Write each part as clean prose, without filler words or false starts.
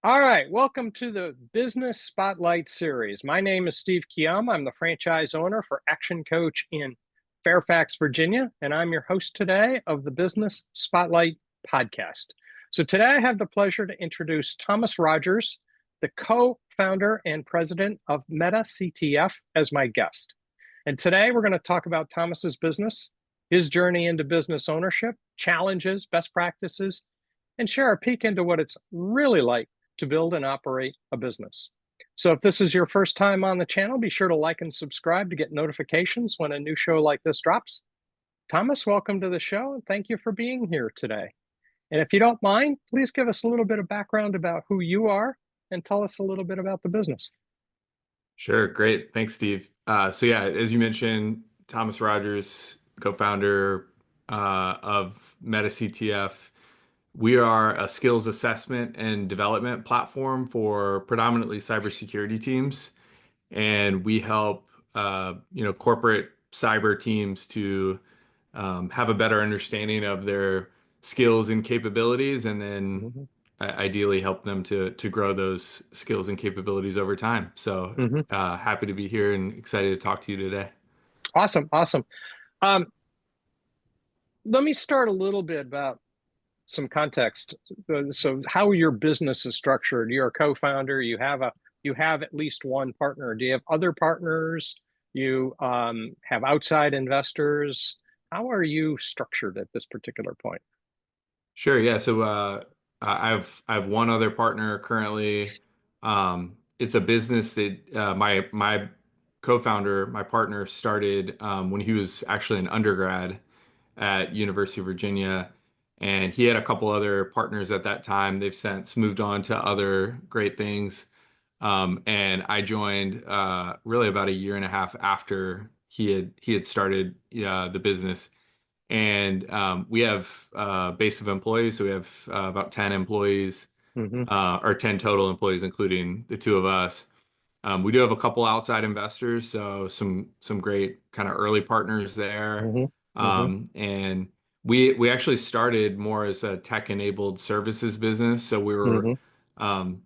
All right, welcome to the Business Spotlight series. My name is Steve Kium. I'm the franchise owner for Action Coach in Fairfax, Virginia, and I'm your host today of the Business Spotlight podcast. So today I have the pleasure to introduce Thomas Rogers, the co-founder and president of Meta CTF, as my guest. And today we're going to talk about Thomas's business, his journey into business ownership, challenges, best practices, and share a peek into what it's really like to build and operate a business. So if this is your first time on the channel, be sure to like and subscribe to get notifications when a new show like this drops. Thomas, welcome to the show, and thank you for being here today. And if you don't mind, please give us a little bit of background about who you are and tell us a little bit about the business. Sure, great. Thanks, Steve. So yeah, as you mentioned, Thomas Rogers, co-founder of Meta CTF. We are a skills assessment and development platform for predominantly cybersecurity teams, and we help corporate cyber teams to have a better understanding of their skills and capabilities, and then Mhm. ideally help them to grow those skills and capabilities over time. So Mhm. happy to be here and excited to talk to you today. Awesome, awesome. Um, Let me start a little bit about some context. So how your business is structured. You're a co-founder. You have at least one partner. Do you have other partners? You have outside investors. How are you structured at this particular point? Sure, yeah. So I have one other partner currently. It's a business that my co-founder, my partner, started when he was actually an undergrad at University of Virginia, and he had a couple other partners at that time. They've since moved on to other great things. And I joined really about a year and a half after he had started the business. And we have a base of employees, so we have about 10 employees, Hmm. or 10 total employees, including the two of us. We do have a couple outside investors, so some great kind of early partners there. Hmm. Hmm. And we actually started more as a tech-enabled services business, so we were Hmm. um,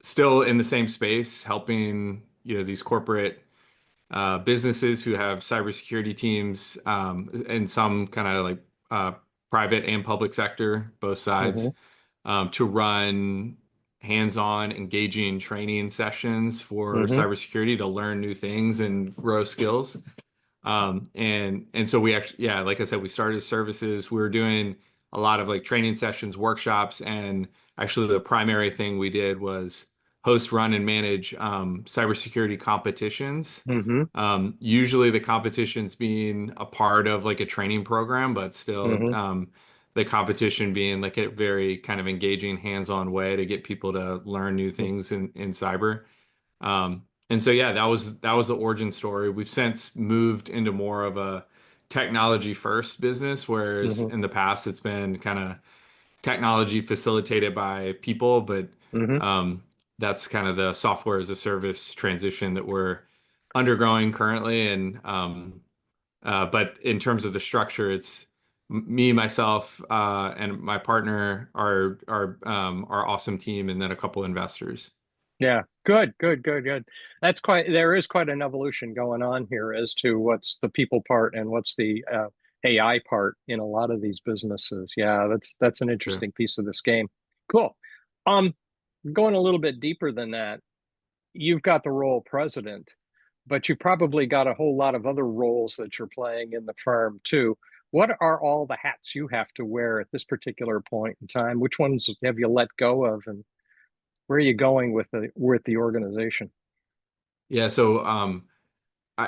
still in the same space, helping these corporate businesses who have cybersecurity teams, and some kind of like private and public sector, both sides, Hmm. to run hands-on engaging training sessions for Hmm. cybersecurity to learn new things and grow skills. And so we actually, yeah, like I said, we started services. We were doing a lot of like training sessions, workshops, and actually the primary thing we did was host, run, and manage cybersecurity competitions. Hmm. Usually the competitions being a part of like a training program, but still Hmm. the competition being like a very kind of engaging, hands-on way to get people to learn new things in cyber. And so yeah, that was the origin story. We've since moved into more of a technology first business, whereas Hmm. in the past it's been kind of technology facilitated by people, but Hmm. um, that's kind of the software as a service transition that we're undergoing currently. And but in terms of the structure, it's me, myself, and my partner, our awesome team, and then a couple investors. Yeah, good, good, good, good. There is quite an evolution going on here as to what's the people part and what's the AI part in a lot of these businesses. Yeah, that's an Sure. interesting piece of this game. Cool. Um, Going a little bit deeper than that, you've got the role of president, but you probably got a whole lot of other roles that you're playing in the firm too. What are all the hats you have to wear at this particular point in time? Which ones have you let go of, and where are you going with the organization? Yeah, so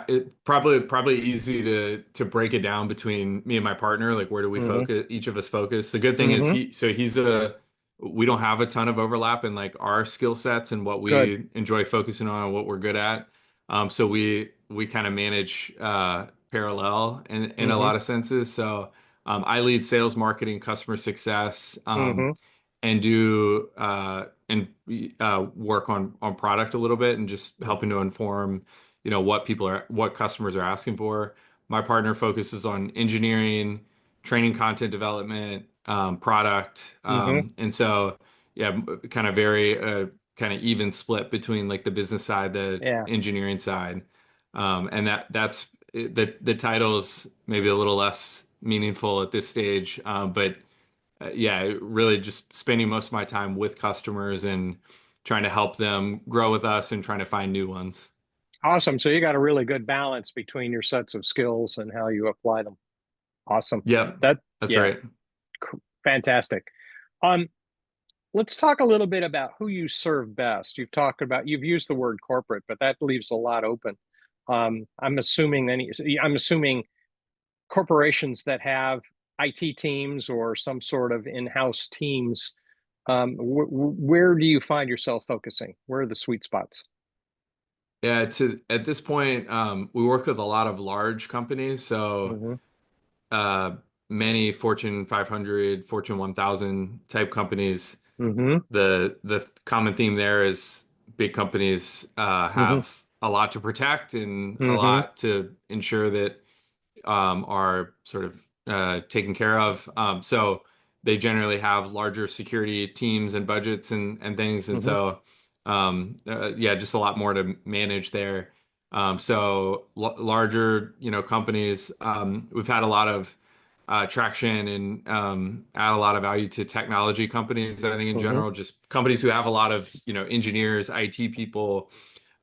it probably easy to break it down between me and my partner. Like, where do we Hmm. focus? Each of us focus. The good thing is Hmm. we don't have a ton of overlap in like our skill sets and what Good. we enjoy focusing on and what we're good at. So we kind of manage parallel in a Hmm. lot of senses. So I lead sales, marketing, customer success, Hmm. and do and work on product a little bit and just helping to inform what customers are asking for. My partner focuses on engineering, training, content development, product, Hmm. and so yeah, kind of very kind of even split between like the business side, the Yeah. engineering side. And that's the title's maybe a little less meaningful at this stage. But yeah, really just spending most of my time with customers and trying to help them grow with us and trying to find new ones. Awesome. So you got a really good balance between your sets of skills and how you apply them. Awesome. Yep, That, that's yeah, right. fantastic. Um, let's talk a little bit about who you serve best. You've used the word corporate, but that leaves a lot open. I'm assuming corporations that have IT teams or some sort of in-house teams. Where do you find yourself focusing? Where are the sweet spots? Yeah, to at this point, we work with a lot of large companies, so Hmm. uh, many Fortune 500, Fortune 1000 type companies. Hmm. The common theme there is big companies Hmm. have a lot to protect and a Hmm. lot to ensure that are sort of taken care of. So they generally have larger security teams and budgets and things, and Hmm. so yeah, just a lot more to manage there. So l larger, companies, we've had a lot of traction and add a lot of value to technology companies. I think in Hmm. general, just companies who have a lot of, engineers, IT people.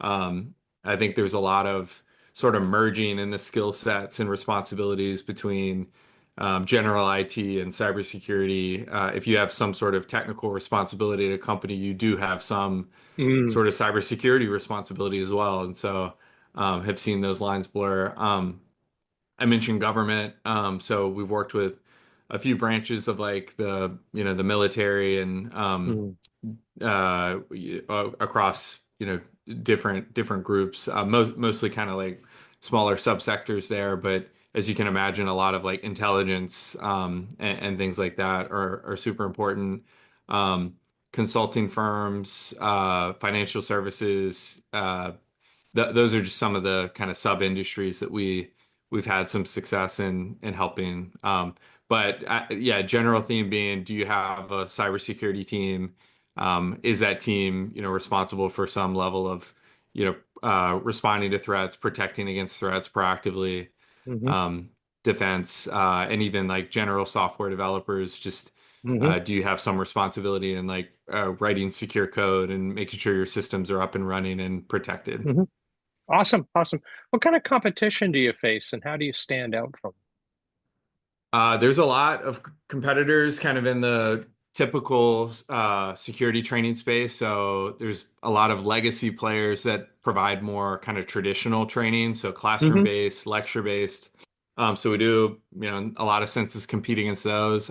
Um, I think there's a lot of sort of merging in the skill sets and responsibilities between general IT and cybersecurity. If you have some sort of technical responsibility at a company, you do have some Mm. sort of cybersecurity responsibility as well. And so have seen those lines blur. I mentioned government. So we've worked with a few branches of like the military and Mm. across different groups, mostly kind of like smaller subsectors there. But as you can imagine, a lot of like intelligence and things like that are super important. Um, Consulting firms, financial services, th those are just some of the kind of sub industries that we've had some success in helping. But yeah, general theme being, do you have a cybersecurity team? Is that team, responsible for some level of, responding to threats, protecting against threats proactively, Hmm. um, defense, and even like general software developers, just Hmm. do you have some responsibility in like writing secure code and making sure your systems are up and running and protected? Hmm. Awesome. Awesome. What kind of competition do you face and how do you stand out from? There's a lot of competitors kind of in the typical security training space. So there's a lot of legacy players that provide more kind of traditional training, so classroom Hmm. based, lecture based. So we do, a lot of senses compete against those.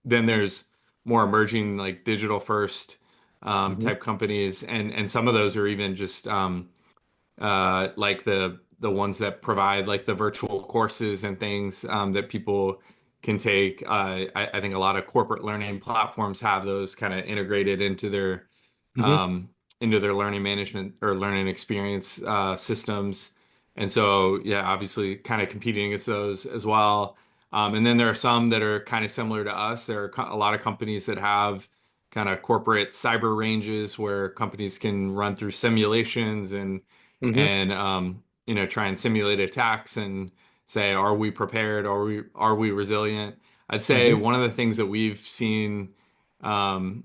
Then there's more emerging like digital first Hmm. type companies, and some of those are even just like the ones that provide like the virtual courses and things that people can take. I think a lot of corporate learning platforms have those kind of integrated Hmm. into their learning management or learning experience systems. And so, yeah, obviously, kind of competing against those as well. And then there are some that are kind of similar to us. There are a lot of companies that have kind of corporate cyber ranges where companies can run through simulations Hmm. and try and simulate attacks and say, are we prepared? Are we resilient? I'd say Hmm. one of the things that we've seen and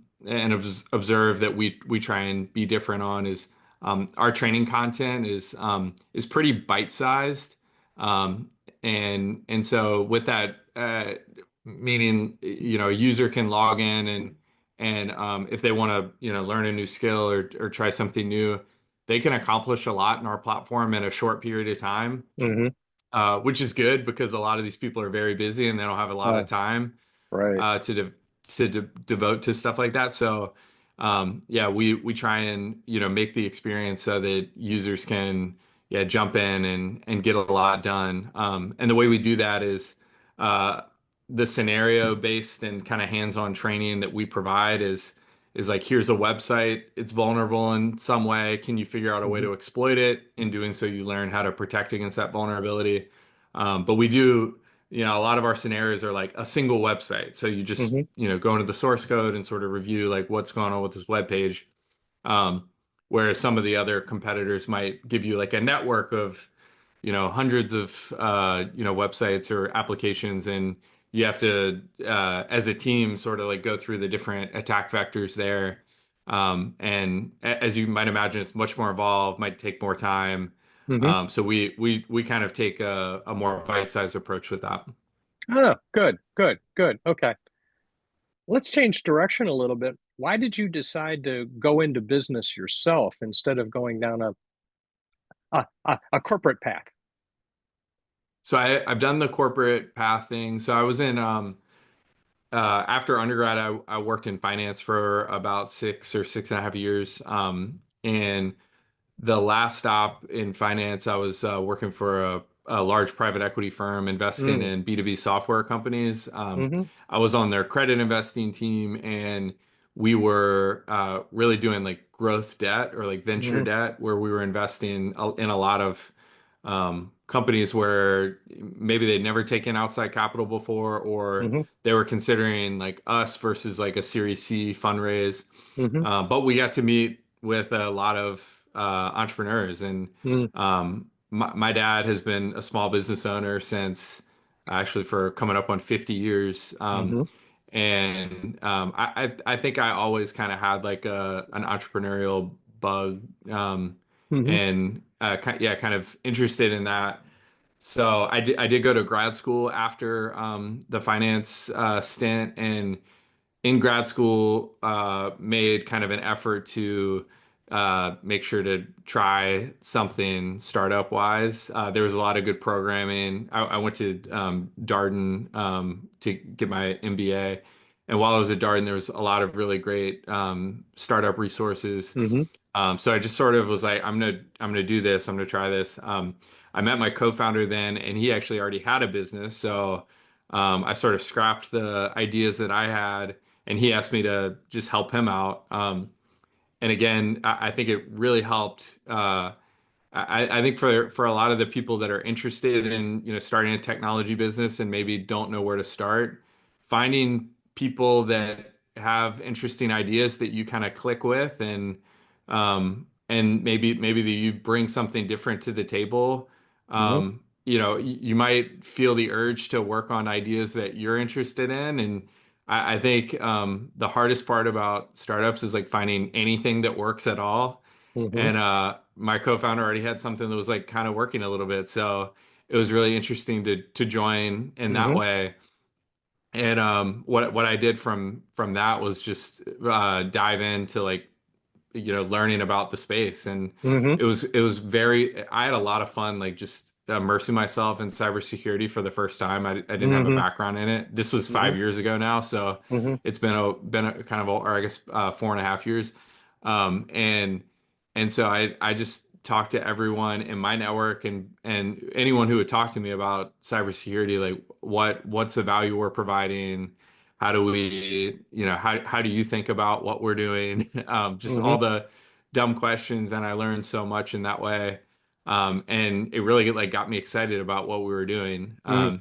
observed that we try and be different on is our training content is pretty bite-sized, um, and so with that meaning a user can log in and if they want to learn a new skill or try something new, they can accomplish a lot in our platform in a short period of time, Hmm. which is good because a lot of these people are very busy and they don't have a lot of Oh, time right. to devote to stuff like that. So, yeah, we try and make the experience so that users can jump in and get a lot done. And the way we do that is uh, the scenario based and kind of hands-on training that we provide is like, here's a website, it's vulnerable in some way. Can you figure out a way Hmm. to exploit it? In doing so, you learn how to protect against that vulnerability. But we do a lot of our scenarios are like a single website. So you just, Hmm. go into the source code and sort of review like what's going on with this web page. Um, Whereas some of the other competitors might give you like a network of, hundreds of, websites or applications, and you have to, as a team, sort of like go through the different attack vectors there. And as you might imagine, it's much more involved, might take more time. Hmm. So we kind of take a more bite-sized approach with that. Oh, good, good, good. Okay. Let's change direction a little bit. Why did you decide to go into business yourself instead of going down a corporate path? So I've done the corporate path thing. So I was in after undergrad, I worked in finance for about 6 or 6.5 years. And the last stop in finance, I was working for a large private equity firm investing Mm, in B2B software companies. hmm. I was on their credit investing team, and we were really doing like growth debt or like venture Hmm. debt, where we were investing in a lot of companies where maybe they'd never taken outside capital before, or Hmm. they were considering like us versus like a Series C fundraise. Hmm. But we got to meet with a lot of entrepreneurs, and Hmm. my dad has been a small business owner since actually for coming up on 50 years. Hmm. And I think I always kind of had like an entrepreneurial bug, Hmm. and yeah, kind of interested in that. So I did go to grad school after the finance stint, and in grad school made kind of an effort to make sure to try something startup wise. There was a lot of good programming. I went to Darden to get my MBA, and while I was at Darden, there was a lot of really great startup resources. Hmm. So I just sort of was like, I'm gonna do this. I'm gonna try this. I met my co-founder then, and he actually already had a business. So I sort of scrapped the ideas that I had, and he asked me to just help him out. And again, I think it really helped. I think for a lot of the people that are interested in, starting a technology business and maybe don't know where to start, finding people that have interesting ideas that you kind of click with, and maybe that you bring something different to the table. Hmm. You might feel the urge to work on ideas that you're interested in, and I think the hardest part about startups is like finding anything that works at all. Hmm. And my co-founder already had something that was like kind of working a little bit, so it was really interesting to join in that Hmm. way. And what I did from that was just dive into like, learning about the space, and Hmm. it was very. I had a lot of fun, like just immersing myself in cybersecurity for the first time. I didn't have a Hmm. background in it. This was Hmm. 5 years ago now, so Hmm. it's been a kind of, or I guess 4.5 years. Um, and and so I just talked to everyone in my network, and anyone who would talk to me about cybersecurity, like what's the value we're providing. How do we, how do you think about what we're doing? Just all Hmm. the dumb questions, and I learned so much in that way. And it really like got me excited about what we were doing. Hmm.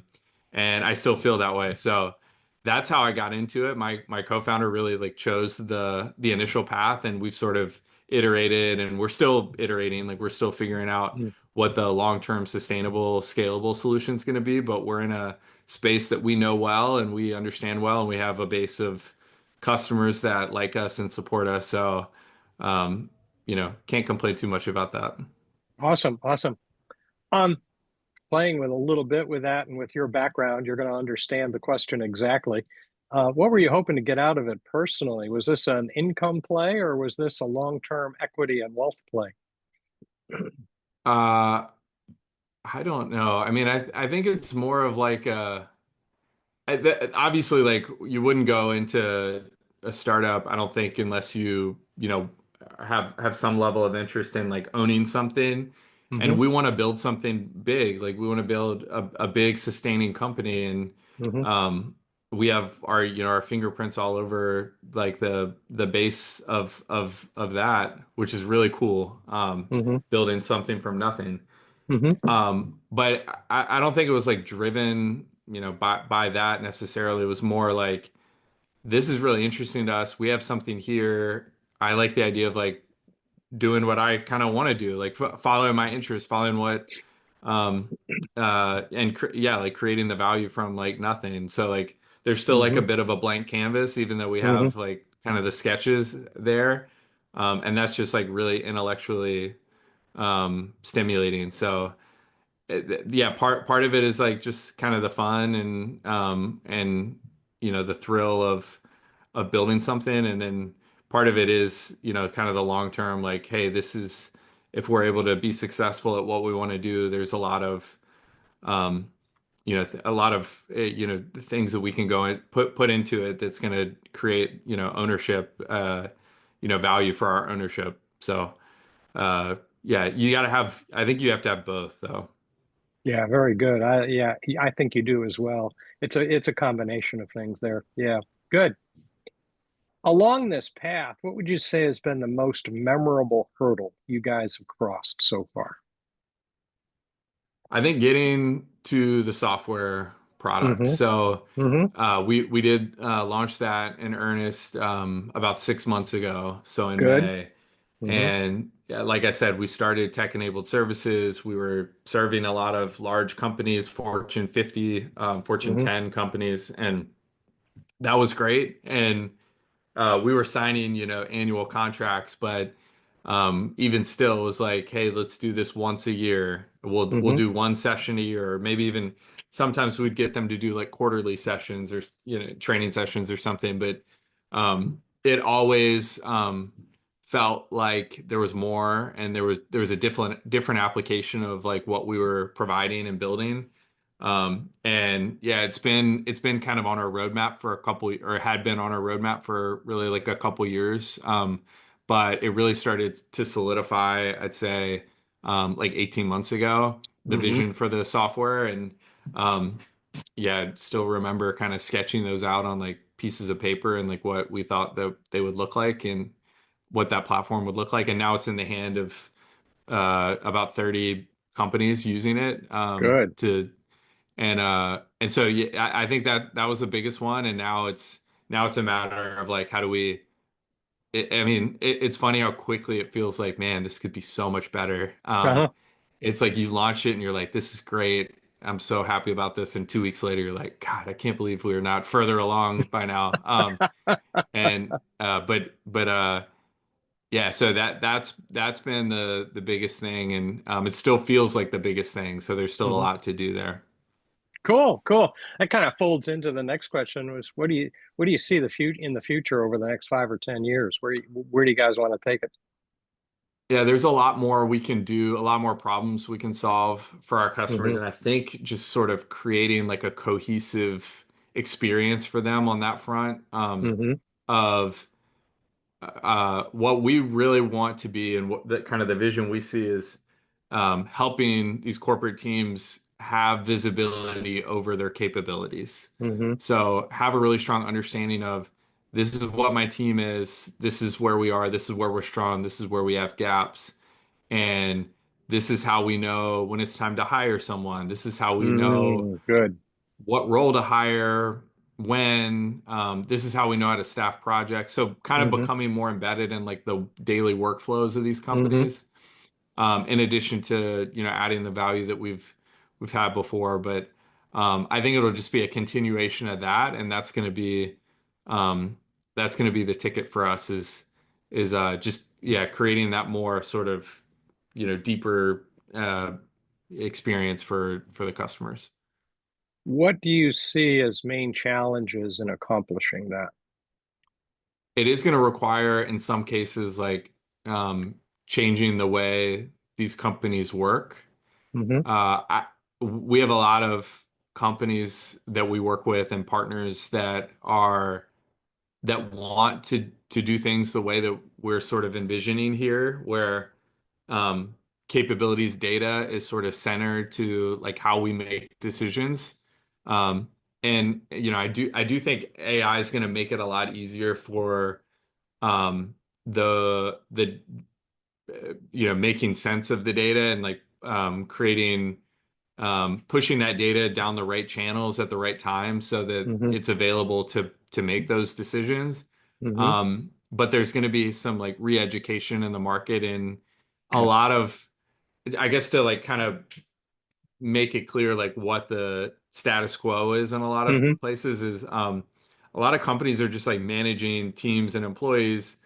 And I still feel that way. So that's how I got into it. My co-founder really like chose the initial path, and we've sort of iterated, and we're still iterating. Like we're still figuring out what the long-term sustainable, scalable solution is going to be, but we're in a space that we know well and we understand well, and we have a base of customers that like us and support us. So, can't complain too much about that. Awesome, awesome. Um, Playing with a little bit with that and with your background, you're going to understand the question exactly. What were you hoping to get out of it personally? Was this an income play or was this a long-term equity and wealth play? Uh, I don't know. I mean, I think it's more of like obviously, like you wouldn't go into a startup, I don't think, unless you have some level of interest in like owning something. And Hmm. we want to build something big. Like we want to build a big sustaining company, and Hmm. um, we have our fingerprints all over like the base of that, which is really cool. Hmm. Building something from nothing. Hmm. But I don't think it was like driven. buy that necessarily. It was more like this is really interesting to us. We have something here. I like the idea of like doing what I kind of want to do, like following my interests, following what um and yeah, like creating the value from like nothing. So like there's still like a Hmm. bit of a blank canvas even though we Hmm. have like kind of the sketches there. And that's just like really intellectually stimulating. So yeah, part of it is like just kind of the fun and the thrill of building something, and then part of it is kind of the long term, like, hey, this is if we're able to be successful at what we want to do, there's a lot of um a lot of things that we can go and put into it that's going to create ownership, value for our ownership. So uh yeah, I think you have to have both though. Yeah, very good. Yeah, I think you do as well. It's a combination of things there. Yeah, good. Along this path, what would you say has been the most memorable hurdle you guys have crossed so far? I think getting to the software product. Hmm. So Hmm. we did launch that in earnest about 6 months ago, so in Good. May. Hmm. And yeah, like I said, we started tech-enabled services. We were serving a lot of large companies, Fortune 50, Fortune Hmm. 10 companies, and that was great. And we were signing, annual contracts, but even still, it was like, hey, let's do this once a year. We'll Hmm. do one session a year, or maybe even sometimes we'd get them to do like quarterly sessions or training sessions or something. But it always felt like there was more, and there was a different application of like what we were providing and building. And yeah, it's been kind of on our roadmap for a couple, or had been on our roadmap for really like a couple years. But it really started to solidify, I'd say, like 18 months ago, the Hmm. vision for the software. And um, yeah, I still remember kind of sketching those out on like pieces of paper and like what we thought that they would look like and what that platform would look like. And now it's in the hand of about 30 companies using it Good. to and so yeah, I think that was the biggest one, and now it's a matter of like how do we. I mean, it's funny how quickly it feels like, man, this could be so much better. Uh-huh. It's like you launch it and you're like, this is great. I'm so happy about this. And 2 weeks later, you're like, God, I can't believe we are not further along by now. And but yeah, so that's been the biggest thing, and it still feels like the biggest thing. So there's still a Hmm. lot to do there. Cool, cool. That kind of folds into the next question was what do you see the future in the future over the next 5 or 10 years? Where do you guys want to take it? Yeah, there's a lot more we can do, a lot more problems we can solve for our customers. Hmm. And I think just sort of creating like a cohesive experience for them on that front, Hmm. of what we really want to be, and what the kind of the vision we see is helping these corporate teams have visibility over their capabilities. Hmm. So have a really strong understanding of this is what my team is, this is where we are, this is where we're strong, this is where we have gaps, and this is how we know when it's time to hire someone. This is how we know Good. what role to hire, when. This is how we know how to staff projects. So kind of Hmm. becoming more embedded in like the daily workflows of these Hmm. companies, in addition to adding the value that we've had before. But I think it'll just be a continuation of that, and um, that's going to be the ticket for us is just yeah, creating that more sort of deeper experience for the customers. What do you see as main challenges in accomplishing that? It is going to require, in some cases, like um, changing the way these companies work. Hmm. We have a lot of companies that we work with and partners that want to do things the way that we're sort of envisioning here, where um, capabilities data is sort of centered to like how we make decisions. Um, and I do think AI is going to make it a lot easier for the making sense of the data and like creating pushing that data down the right channels at the right time so that Hmm. it's available to make those decisions. Hmm. But there's going to be some like re-education in the market and a Yeah. lot of, I guess, to like kind of make it clear like what the status quo is in a lot of Hmm. places is a lot of companies are just like managing teams and employees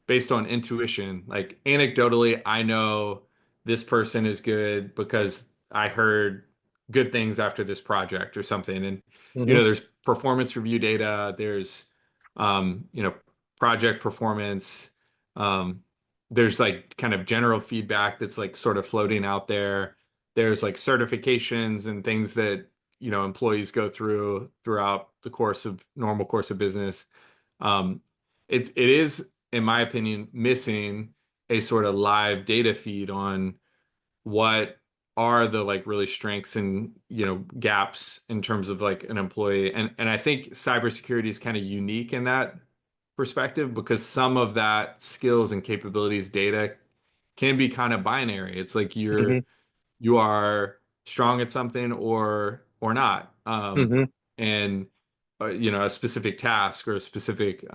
based on intuition. Like anecdotally, I know this person is good because I heard good things after this project or something. And Hmm. there's performance review data, there's you know, project performance, um, there's like kind of general feedback that's like sort of floating out there. There's like certifications and things that employees go throughout the normal course of business. um, it is, in my opinion, missing a sort of live data feed on what are the like really strengths and gaps in terms of like an employee. And I think cybersecurity is kind of unique in that perspective because some of that skills and capabilities data can be kind of binary. It's like Hmm. you are strong at something or not. Hmm. And a specific task or a specific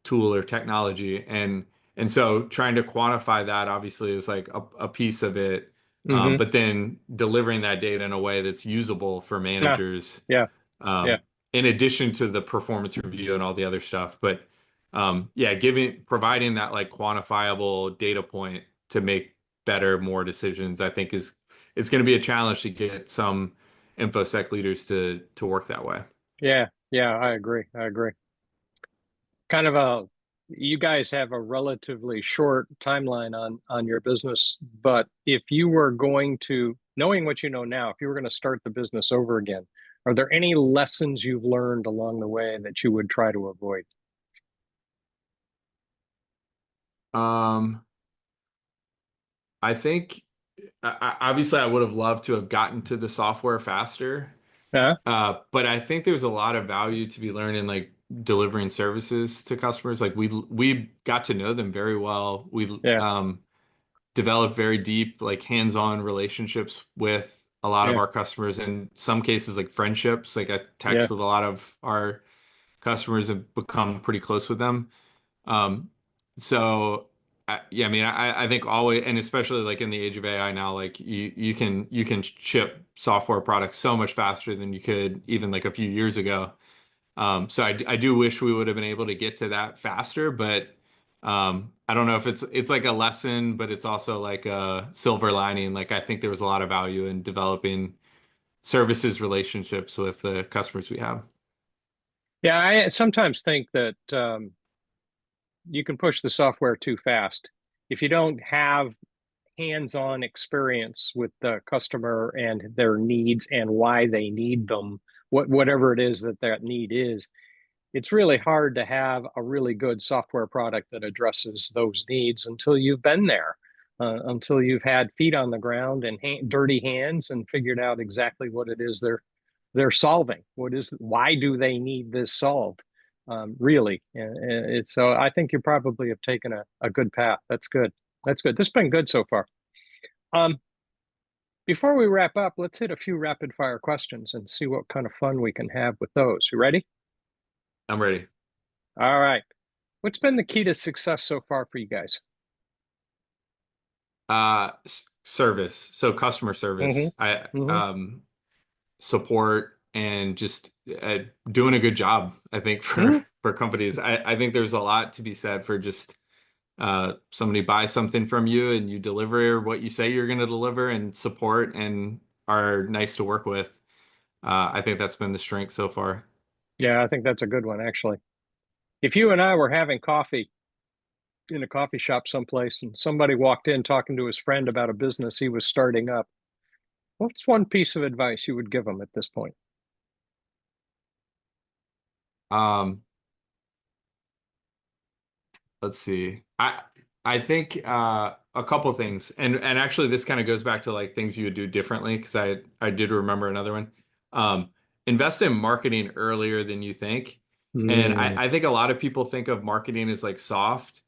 tool or technology. And so trying to quantify that obviously is like a piece of it. Hmm. But then delivering that data in a way that's usable for Yeah. managers, Yeah. Yeah. um, in addition to the performance review and all the other stuff. But yeah, providing that like quantifiable data point to make better, more decisions, I think is it's going to be a challenge to get some InfoSec leaders to work that way. Yeah. Yeah. I agree. I agree. Kind of you guys have a relatively short timeline on your business, but if you were going to, knowing what you know now, if you were going to start the business over again, are there any lessons you've learned along the way that you would try to avoid? Um, I think obviously I would have loved to have gotten to the software faster. Huh? But I think there's a lot of value to be learned in like delivering services to customers. Like we got to know them very well. We Yeah. developed very deep, like hands-on relationships with a lot of Yeah. our customers. In some cases, like friendships. Like I Yeah. text with a lot of our customers and become pretty close with them. Um, so yeah, I mean, I think always, and especially like in the age of AI now, like you can ship software products so much faster than you could even like a few years ago. So I do wish we would have been able to get to that faster, but I don't know if it's like a lesson, but it's also like a silver lining. Like I think there was a lot of value in developing services relationships with the customers we have. Yeah. I sometimes think that you can push the software too fast. If you don't have hands-on experience with the customer and their needs and why they need them, whatever it is that that need is, it's really hard to have a really good software product that addresses those needs until you've been there, until you've had feet on the ground and dirty hands and figured out exactly what it is they're solving. Why do they need this solved? Really, it's so I think you probably have taken a good path. That's good. That's good. This has been good so far. Um, Before we wrap up, let's hit a few rapid fire questions and see what kind of fun we can have with those. You ready? I'm ready. All right. What's been the key to success so far for you guys? Service. So customer Mm-hmm. service. I Mm-hmm. support and just doing a good job, I think, for Mm-hmm. for companies. I think there's a lot to be said for just somebody buys something from you and you deliver what you say you're going to deliver and support and are nice to work with. I think that's been the strength so far. Yeah, I think that's a good one, actually. If you and I were having coffee in a coffee shop someplace and somebody walked in talking to his friend about a business he was starting up, what's one piece of advice you would give him at this point? Um, let's see. I think a couple things, and actually this kind of goes back to like things you would do differently because I did remember another one. Um, Invest in marketing earlier than you think, and Mm, I think a lot of people think of marketing as like soft.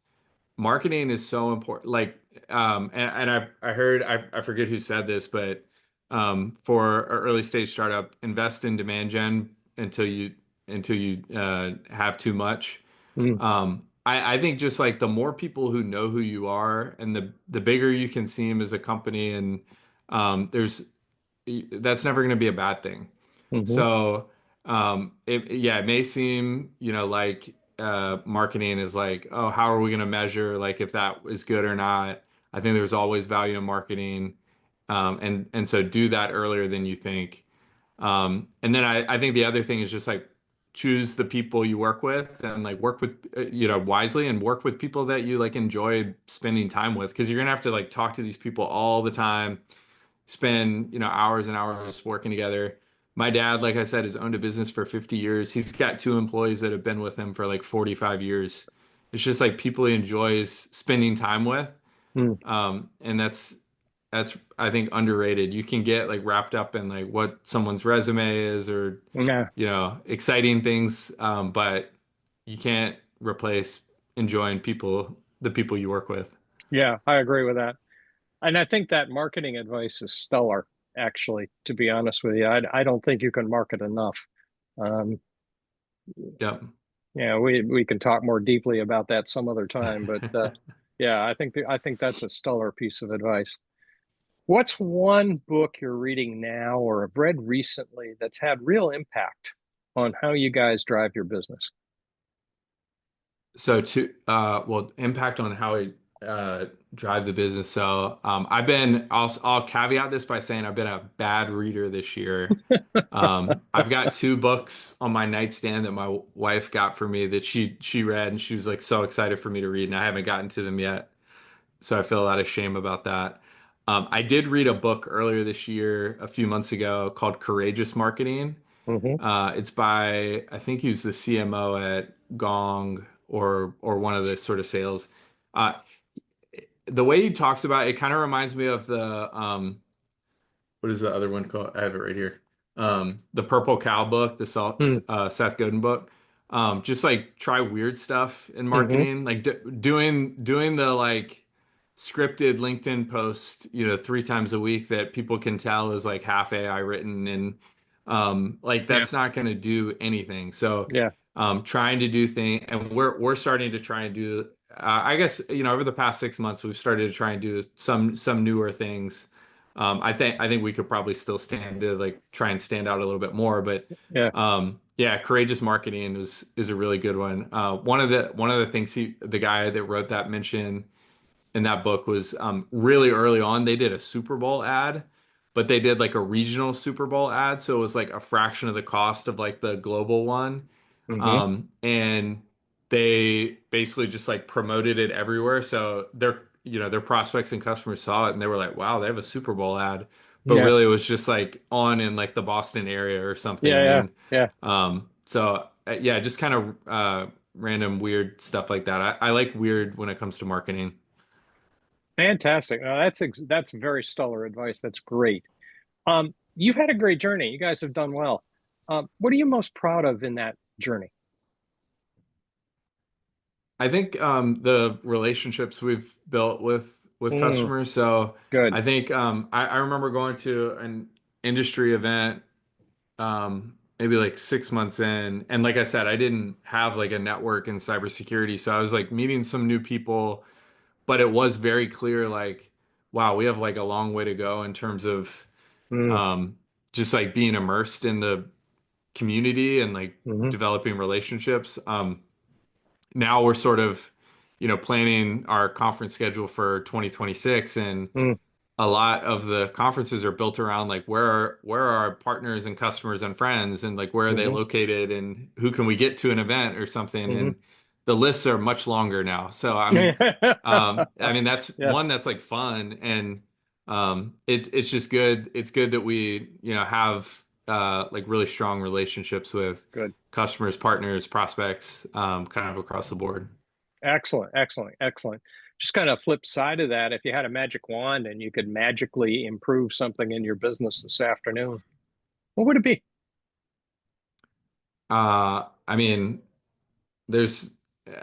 Marketing is so important. Like, and I heard I forget who said this, but for an early stage startup, invest in demand gen until you have too much. Mm, I think just like the more people who know who you are and the bigger you can seem as a company, and there's that's never going to be a bad thing. hmm So, it may seem, like marketing is like, oh, how are we going to measure like if that is good or not? I think there's always value in marketing, and so do that earlier than you think. And then I think the other thing is just like choose the people you work with and like work with wisely and work with people that you like enjoy spending time with because you're gonna have to like talk to these people all the time, spend hours and hours working together. My dad, like I said, has owned a business for 50 years. He's got two employees that have been with him for like 45 years. It's just like people he enjoys spending time with. mm, And that's I think underrated. You can get like wrapped up in like what someone's resume is or yeah, exciting things, but you can't replace enjoying the people you work with. yeah, I agree with that. And I think that marketing advice is stellar, actually, to be honest with you. I don't think you can market enough. Um, Yep. yeah, we can talk more deeply about that some other time, but yeah, I think that's a stellar piece of advice. What's one book you're reading now or have read recently that's had real impact on how you guys drive your business? So well, impact on how we drive the business. So I'll caveat this by saying I've been a bad reader this year. I've got two books on my nightstand that my wife got for me that she read and she was like so excited for me to read, and I haven't gotten to them yet. So I feel a lot of shame about that. I did read a book earlier this year, a few months ago, called Courageous Marketing. Hmm It's by, I think he was the CMO at Gong or one of the sort of sales. Uh, the way he talks about it, it kind of reminds me of the what is the other one called? I have it right here. The Purple Cow book, the Seth Godin book. Just like try weird stuff in hmm marketing, like doing the like scripted LinkedIn post, 3 times a week that people can tell is like half AI written, and like Yeah, that's not going to do anything. So, yeah, trying to do things, and we're starting to try and do. I guess over the past 6 months, we've started to try and do some newer things. I think we could probably still stand to like try and stand out a little bit more, but yeah. yeah, courageous marketing is a really good one. One of the things the guy that wrote that mentioned in that book was really early on they did a Super Bowl ad, but they did like a regional Super Bowl ad, so it was like a fraction of the cost of like the global one. hmm And they basically just like promoted it everywhere. So their prospects and customers saw it and they were like, wow, they have a Super Bowl ad. But Yeah, really it was just like on in like the Boston area or yeah, something. yeah, And yeah. yeah, just kind of random weird stuff like that. I like weird when it comes to marketing. Fantastic. No, that's very stellar advice. That's great. You've had a great journey. You guys have done well. What are you most proud of in that journey? I think the relationships we've built with Mm, customers. So good. I think I remember going to an industry event maybe like 6 months in, and like I said, I didn't have like a network in cybersecurity, so I was like meeting some new people, but it was very clear like, wow, we have like a long way to go in terms of Mm, um, just like being immersed in the community and like hmm developing relationships. Now we're sort of, planning our conference schedule for 2026, and mm, a lot of the conferences are built around like where are our partners and customers and friends, and like where are they hmm located and who can we get to an event or something, hmm and the lists are much longer now. So I mean that's Yeah, one that's like fun, and it's just good. It's good that we have like really strong relationships with good. customers, partners, prospects, kind of across the board. Excellent, excellent, excellent. Just kind of flip side of that, if you had a magic wand and you could magically improve something in your business this afternoon, what would it be? I mean, there's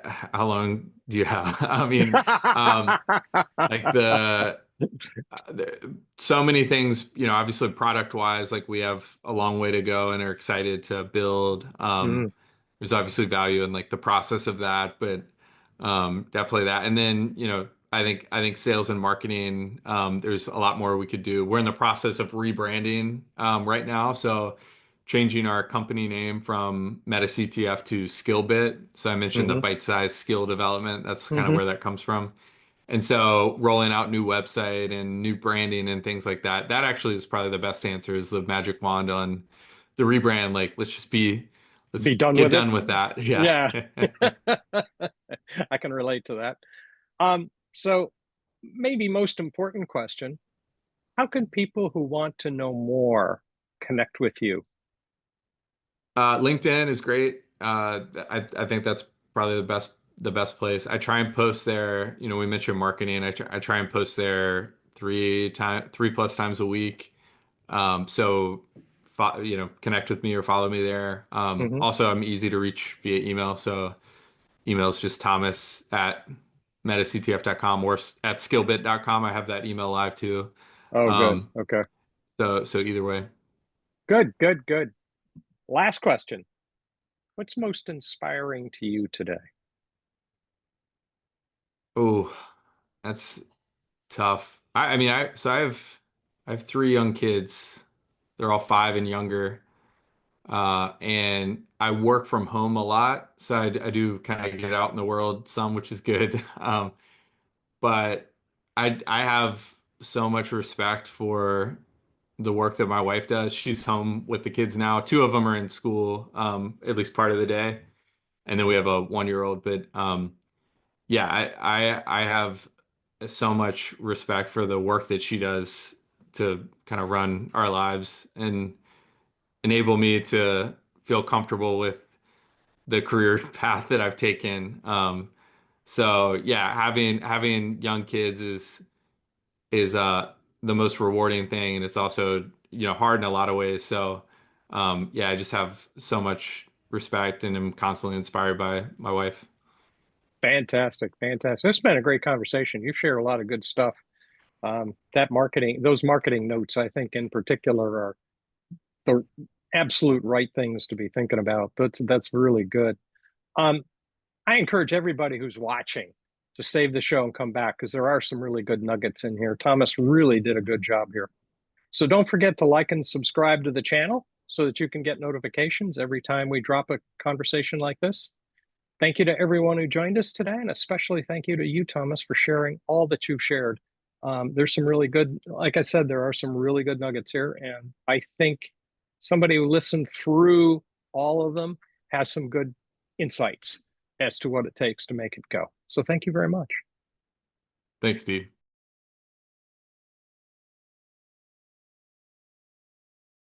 how long do you have? I mean, um, like the So many things, obviously product wise, like we have a long way to go and are excited to build. Mm, There's obviously value in like the process of that, but definitely that. And then, I think sales and marketing, there's a lot more we could do. We're in the process of rebranding right now. So changing our company name from MetaCTF to SkillBit. So I mentioned the hmm bite-sized skill development. That's kind of hmm where that comes from. And so rolling out new website and new branding and things like that, that actually is probably the best answer is the magic wand on the rebrand. Like, let's Be done get with it. done with that. Yeah. Yeah. I can relate to that. So maybe most important question, how can people who want to know more connect with you? LinkedIn is great. I think that's probably the best place. I try and post there. We mentioned marketing. I try and post there 3+ times a week. So connect with me or follow me there. Hmm Also, I'm easy to reach via email. So email is just Thomas at metactf.com or at skillbit.com. I have that email live too. Oh, good. Um, Okay. so either way. Good, good, good. Last question. What's most inspiring to you today? Oh, that's tough. I mean, I have three young kids. They're all 5 and younger. And I work from home a lot, so I do kind of get out in the world some, which is good. But I have so much respect for the work that my wife does. She's home with the kids now. Two of them are in school, at least part of the day, and then we have a 1-year old. But yeah, I have so much respect for the work that she does to kind of run our lives and enable me to feel comfortable with the career path that I've taken. So yeah, having young kids is the most rewarding thing, and it's also hard in a lot of ways. So yeah, I just have so much respect and am constantly inspired by my wife. Fantastic, fantastic. This has been a great conversation. You've shared a lot of good stuff. That marketing, those marketing notes, I think in particular, are the absolute right things to be thinking about. That's really good. Um, I encourage everybody who's watching to save the show and come back because there are some really good nuggets in here. Thomas really did a good job here. So don't forget to like and subscribe to the channel so that you can get notifications every time we drop a conversation like this. Thank you to everyone who joined us today, and especially thank you to you, Thomas, for sharing all that you've shared. There's some really good, like I said, there are some really good nuggets here, and I think somebody who listened through all of them has some good insights as to what it takes to make it go. So thank you very much. Thanks, Steve.